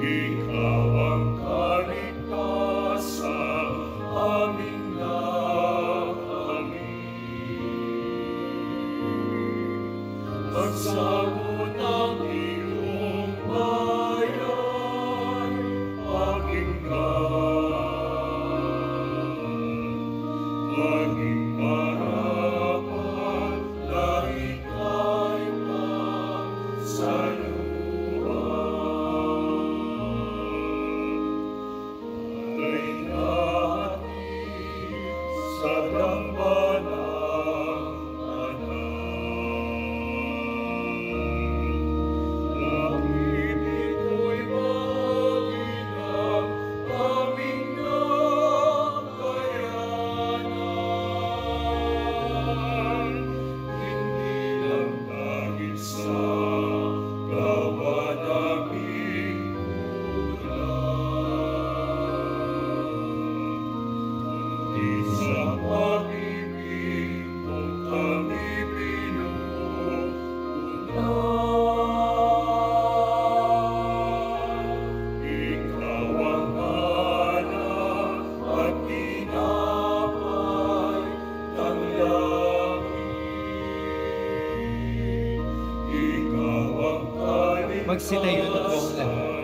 Ikaw ang kaligtasan, aming nakamit. Pagsabot ng iyong bayan, pakinggan. Maging marapat na ika'y pagsaluhan. Alay natin sa dambana ng anak. Langit ito'y maginang aming nakayanan. Hindi lang dahil sa gawa naming kulang, kundi sa pag-ibig mo kami pinupunan. Ikaw ang anak at tinapay ng langit. Ikaw ang kaligtasan. Magsitayo na po ang lahat.